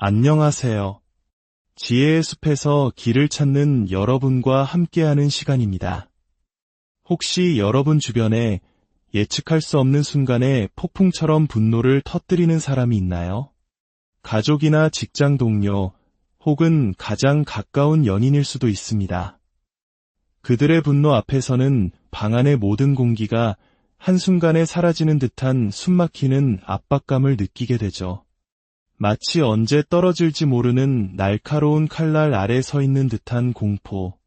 안녕하세요. 지혜의 숲에서 길을 찾는 여러분과 함께하는 시간입니다. 혹시 여러분 주변에 예측할 수 없는 순간에 폭풍처럼 분노를 터뜨리는 사람이 있나요? 가족이나 직장 동료, 혹은 가장 가까운 연인일 수도 있습니다. 그들의 분노 앞에서는 방 안의 모든 공기가 한순간에 사라지는 듯한 숨막히는 압박감을 느끼게 되죠. 마치 언제 떨어질지 모르는 날카로운 칼날 아래 서 있는 듯한 공포.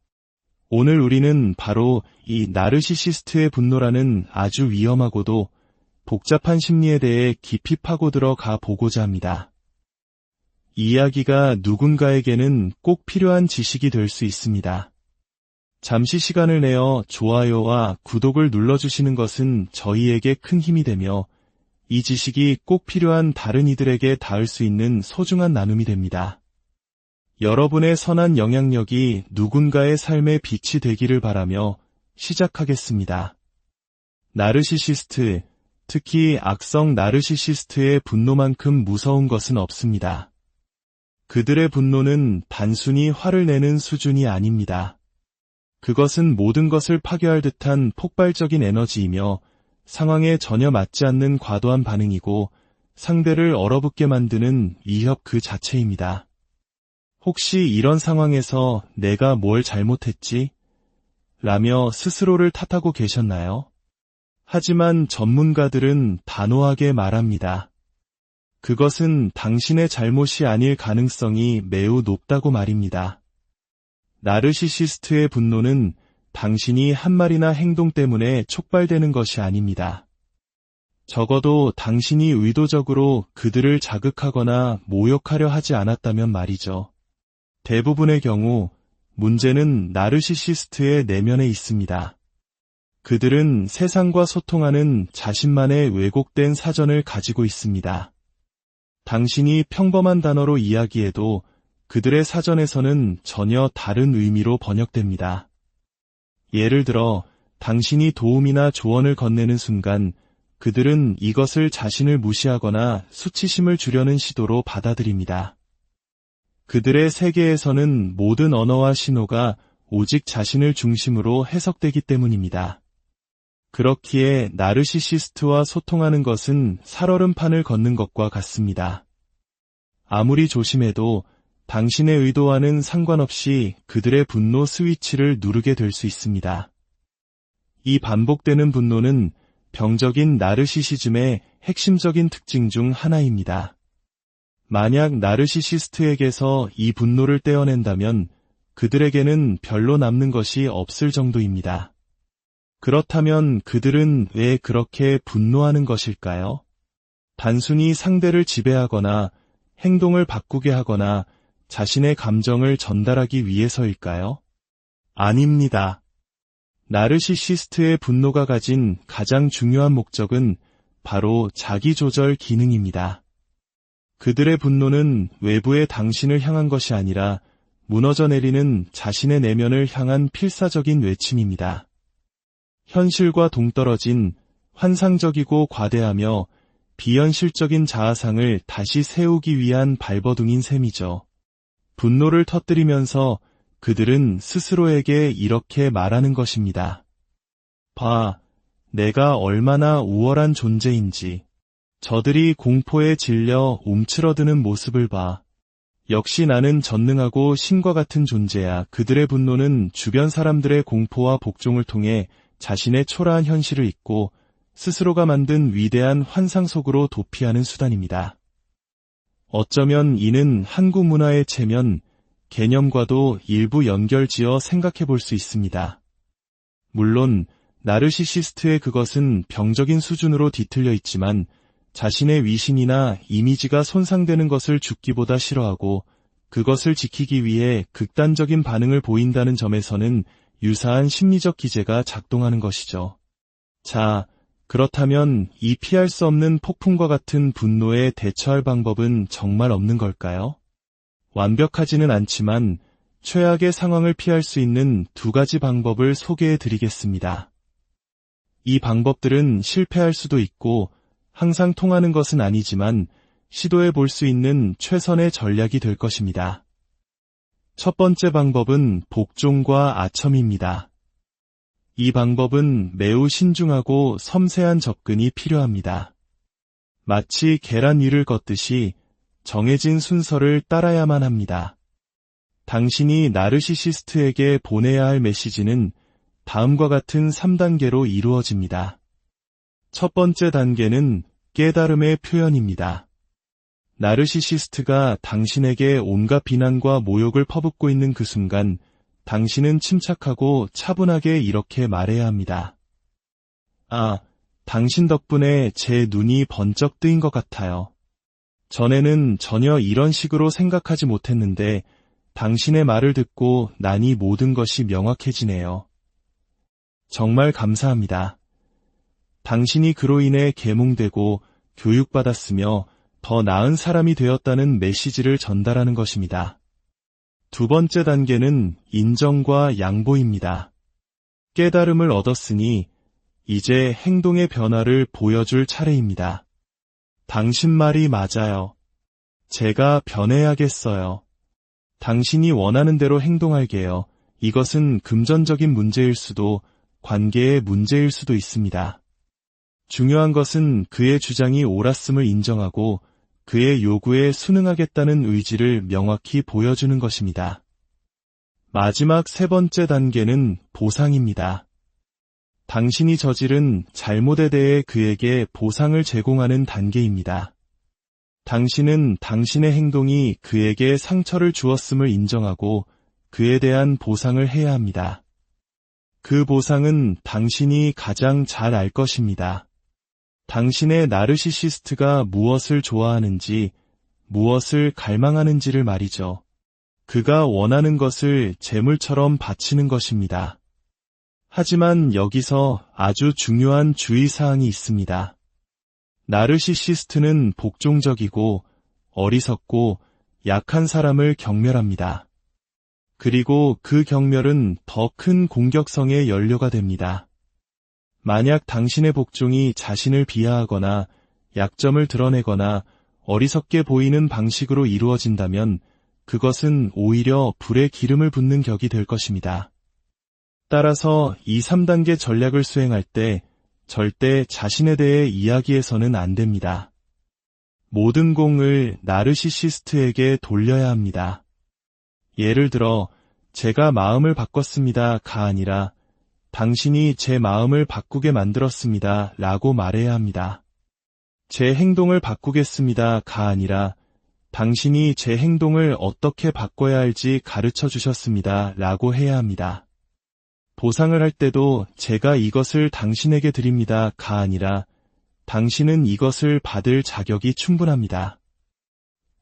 오늘 우리는 바로 이 나르시시스트의 분노라는 아주 위험하고도 복잡한 심리에 대해 깊이 파고들어 가 보고자 합니다. 이 이야기가 누군가에게는 꼭 필요한 지식이 될 수 있습니다. 잠시 시간을 내어 좋아요와 구독을 눌러주시는 것은 저희에게 큰 힘이 되며 이 지식이 꼭 필요한 다른 이들에게 닿을 수 있는 소중한 나눔이 됩니다. 여러분의 선한 영향력이 누군가의 삶의 빛이 되기를 바라며 시작하겠습니다. 나르시시스트, 특히 악성 나르시시스트의 분노만큼 무서운 것은 없습니다. 그들의 분노는 단순히 화를 내는 수준이 아닙니다. 그것은 모든 것을 파괴할 듯한 폭발적인 에너지이며 상황에 전혀 맞지 않는 과도한 반응이고 상대를 얼어붙게 만드는 위협 그 자체입니다. 혹시 이런 상황에서 내가 뭘 잘못했지? 라며 스스로를 탓하고 계셨나요? 하지만 전문가들은 단호하게 말합니다. 그것은 당신의 잘못이 아닐 가능성이 매우 높다고 말입니다. 나르시시스트의 분노는 당신이 한 말이나 행동 때문에 촉발되는 것이 아닙니다. 적어도 당신이 의도적으로 그들을 자극하거나 모욕하려 하지 않았다면 말이죠. 대부분의 경우 문제는 나르시시스트의 내면에 있습니다. 그들은 세상과 소통하는 자신만의 왜곡된 사전을 가지고 있습니다. 당신이 평범한 단어로 이야기해도 그들의 사전에서는 전혀 다른 의미로 번역됩니다. 예를 들어 당신이 도움이나 조언을 건네는 순간 그들은 이것을 자신을 무시하거나 수치심을 주려는 시도로 받아들입니다. 그들의 세계에서는 모든 언어와 신호가 오직 자신을 중심으로 해석되기 때문입니다. 그렇기에 나르시시스트와 소통하는 것은 살얼음판을 걷는 것과 같습니다. 아무리 조심해도 당신의 의도와는 상관없이 그들의 분노 스위치를 누르게 될 수 있습니다. 이 반복되는 분노는 병적인 나르시시즘의 핵심적인 특징 중 하나입니다. 만약 나르시시스트에게서 이 분노를 떼어낸다면 그들에게는 별로 남는 것이 없을 정도입니다. 그렇다면 그들은 왜 그렇게 분노하는 것일까요? 단순히 상대를 지배하거나 행동을 바꾸게 하거나 자신의 감정을 전달하기 위해서일까요? 아닙니다. 나르시시스트의 분노가 가진 가장 중요한 목적은 바로 자기조절 기능입니다. 그들의 분노는 외부의 당신을 향한 것이 아니라 무너져 내리는 자신의 내면을 향한 필사적인 외침입니다. 현실과 동떨어진 환상적이고 과대하며 비현실적인 자아상을 다시 세우기 위한 발버둥인 셈이죠. 분노를 터뜨리면서 그들은 스스로에게 이렇게 말하는 것입니다. 봐, 내가 얼마나 우월한 존재인지. 저들이 공포에 질려 움츠러드는 모습을 봐. 역시 나는 전능하고 신과 같은 존재야. 그들의 분노는 주변 사람들의 공포와 복종을 통해 자신의 초라한 현실을 잊고 스스로가 만든 위대한 환상 속으로 도피하는 수단입니다. 어쩌면 이는 한국 문화의 체면, 개념과도 일부 연결지어 생각해 볼 수 있습니다. 물론 나르시시스트의 그것은 병적인 수준으로 뒤틀려 있지만 자신의 위신이나 이미지가 손상되는 것을 죽기보다 싫어하고 그것을 지키기 위해 극단적인 반응을 보인다는 점에서는 유사한 심리적 기제가 작동하는 것이죠. 자, 그렇다면 이 피할 수 없는 폭풍과 같은 분노에 대처할 방법은 정말 없는 걸까요? 완벽하지는 않지만 최악의 상황을 피할 수 있는 두 가지 방법을 소개해 드리겠습니다. 이 방법들은 실패할 수도 있고 항상 통하는 것은 아니지만 시도해 볼 수 있는 최선의 전략이 될 것입니다. 첫 번째 방법은 복종과 아첨입니다. 이 방법은 매우 신중하고 섬세한 접근이 필요합니다. 마치 계란 위를 걷듯이 정해진 순서를 따라야만 합니다. 당신이 나르시시스트에게 보내야 할 메시지는 다음과 같은 3단계로 이루어집니다. 첫 번째 단계는 깨달음의 표현입니다. 나르시시스트가 당신에게 온갖 비난과 모욕을 퍼붓고 있는 그 순간 당신은 침착하고 차분하게 이렇게 말해야 합니다. 아, 당신 덕분에 제 눈이 번쩍 뜨인 것 같아요. 전에는 전혀 이런 식으로 생각하지 못했는데 당신의 말을 듣고 나니 모든 것이 명확해지네요. 정말 감사합니다. 당신이 그로 인해 계몽되고 교육받았으며 더 나은 사람이 되었다는 메시지를 전달하는 것입니다. 두 번째 단계는 인정과 양보입니다. 깨달음을 얻었으니 이제 행동의 변화를 보여줄 차례입니다. 당신 말이 맞아요. 제가 변해야겠어요. 당신이 원하는 대로 행동할게요. 이것은 금전적인 문제일 수도 관계의 문제일 수도 있습니다. 중요한 것은 그의 주장이 옳았음을 인정하고 그의 요구에 순응하겠다는 의지를 명확히 보여주는 것입니다. 마지막 세 번째 단계는 보상입니다. 당신이 저지른 잘못에 대해 그에게 보상을 제공하는 단계입니다. 당신은 당신의 행동이 그에게 상처를 주었음을 인정하고 그에 대한 보상을 해야 합니다. 그 보상은 당신이 가장 잘 알 것입니다. 당신의 나르시시스트가 무엇을 좋아하는지, 무엇을 갈망하는지를 말이죠. 그가 원하는 것을 재물처럼 바치는 것입니다. 하지만 여기서 아주 중요한 주의사항이 있습니다. 나르시시스트는 복종적이고 어리석고 약한 사람을 경멸합니다. 그리고 그 경멸은 더 큰 공격성의 연료가 됩니다. 만약 당신의 복종이 자신을 비하하거나 약점을 드러내거나 어리석게 보이는 방식으로 이루어진다면 그것은 오히려 불에 기름을 붓는 격이 될 것입니다. 따라서 이 3단계 전략을 수행할 때 절대 자신에 대해 이야기해서는 안 됩니다. 모든 공을 나르시시스트에게 돌려야 합니다. 예를 들어 제가 마음을 바꿨습니다가 아니라 당신이 제 마음을 바꾸게 만들었습니다 라고 말해야 합니다. 제 행동을 바꾸겠습니다가 아니라 당신이 제 행동을 어떻게 바꿔야 할지 가르쳐 주셨습니다 라고 해야 합니다. 보상을 할 때도 제가 이것을 당신에게 드립니다가 아니라 당신은 이것을 받을 자격이 충분합니다.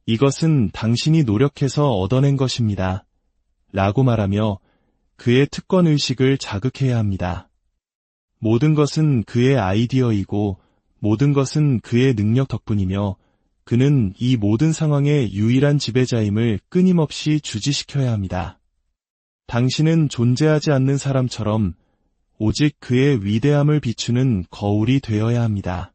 이것은 당신이 노력해서 얻어낸 것입니다. 라고 말하며 그의 특권의식을 자극해야 합니다. 모든 것은 그의 아이디어이고 모든 것은 그의 능력 덕분이며 그는 이 모든 상황의 유일한 지배자임을 끊임없이 주지시켜야 합니다. 당신은 존재하지 않는 사람처럼 오직 그의 위대함을 비추는 거울이 되어야 합니다.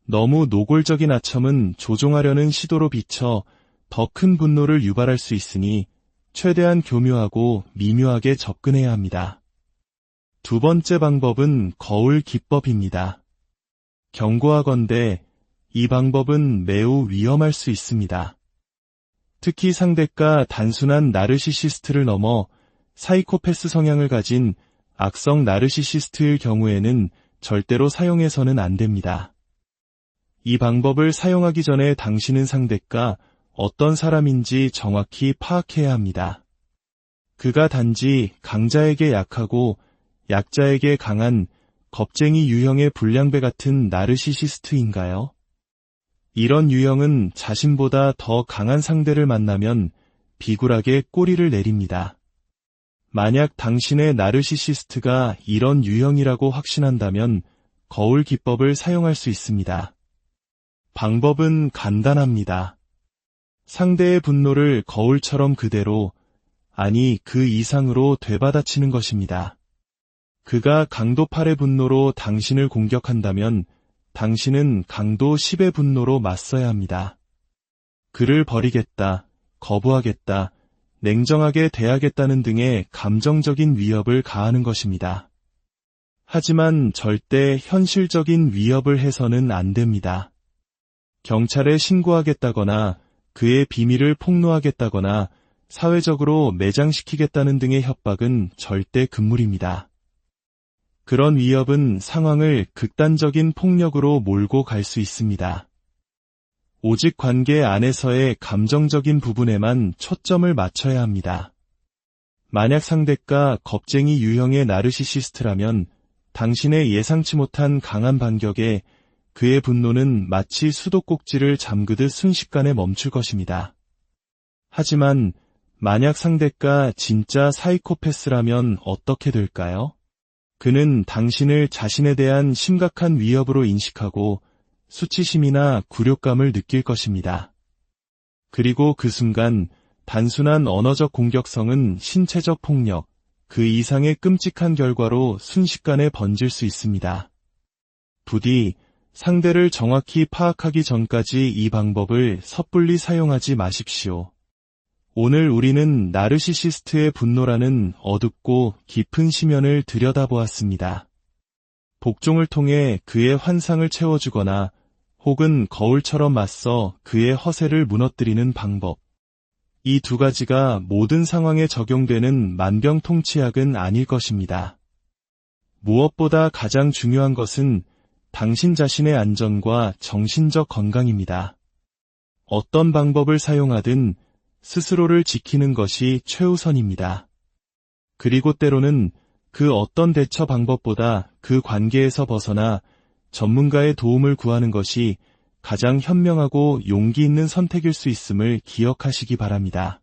너무 노골적인 아첨은 조종하려는 시도로 비쳐 더 큰 분노를 유발할 수 있으니 최대한 교묘하고 미묘하게 접근해야 합니다. 두 번째 방법은 거울 기법입니다. 경고하건대 이 방법은 매우 위험할 수 있습니다. 특히 상대가 단순한 나르시시스트를 넘어 사이코패스 성향을 가진 악성 나르시시스트일 경우에는 절대로 사용해서는 안 됩니다. 이 방법을 사용하기 전에 당신은 상대가 어떤 사람인지 정확히 파악해야 합니다. 그가 단지 강자에게 약하고 약자에게 강한 겁쟁이 유형의 불량배 같은 나르시시스트인가요? 이런 유형은 자신보다 더 강한 상대를 만나면 비굴하게 꼬리를 내립니다. 만약 당신의 나르시시스트가 이런 유형이라고 확신한다면 거울 기법을 사용할 수 있습니다. 방법은 간단합니다. 상대의 분노를 거울처럼 그대로, 아니 그 이상으로 되받아치는 것입니다. 그가 강도 8의 분노로 당신을 공격한다면 당신은 강도 10의 분노로 맞서야 합니다. 그를 버리겠다, 거부하겠다, 냉정하게 대하겠다는 등의 감정적인 위협을 가하는 것입니다. 하지만 절대 현실적인 위협을 해서는 안 됩니다. 경찰에 신고하겠다거나 그의 비밀을 폭로하겠다거나 사회적으로 매장시키겠다는 등의 협박은 절대 금물입니다. 그런 위협은 상황을 극단적인 폭력으로 몰고 갈 수 있습니다. 오직 관계 안에서의 감정적인 부분에만 초점을 맞춰야 합니다. 만약 상대가 겁쟁이 유형의 나르시시스트라면 당신의 예상치 못한 강한 반격에 그의 분노는 마치 수도꼭지를 잠그듯 순식간에 멈출 것입니다. 하지만 만약 상대가 진짜 사이코패스라면 어떻게 될까요? 그는 당신을 자신에 대한 심각한 위협으로 인식하고 수치심이나 굴욕감을 느낄 것입니다. 그리고 그 순간 단순한 언어적 공격성은 신체적 폭력, 그 이상의 끔찍한 결과로 순식간에 번질 수 있습니다. 부디 상대를 정확히 파악하기 전까지 이 방법을 섣불리 사용하지 마십시오. 오늘 우리는 나르시시스트의 분노라는 어둡고 깊은 심연을 들여다보았습니다. 복종을 통해 그의 환상을 채워주거나 혹은 거울처럼 맞서 그의 허세를 무너뜨리는 방법. 이 두 가지가 모든 상황에 적용되는 만병통치약은 아닐 것입니다. 무엇보다 가장 중요한 것은 당신 자신의 안전과 정신적 건강입니다. 어떤 방법을 사용하든 스스로를 지키는 것이 최우선입니다. 그리고 때로는 그 어떤 대처 방법보다 그 관계에서 벗어나 전문가의 도움을 구하는 것이 가장 현명하고 용기 있는 선택일 수 있음을 기억하시기 바랍니다.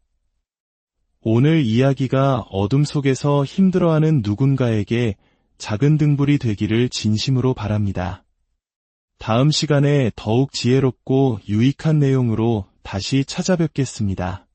오늘 이야기가 어둠 속에서 힘들어하는 누군가에게 작은 등불이 되기를 진심으로 바랍니다. 다음 시간에 더욱 지혜롭고 유익한 내용으로 다시 찾아뵙겠습니다.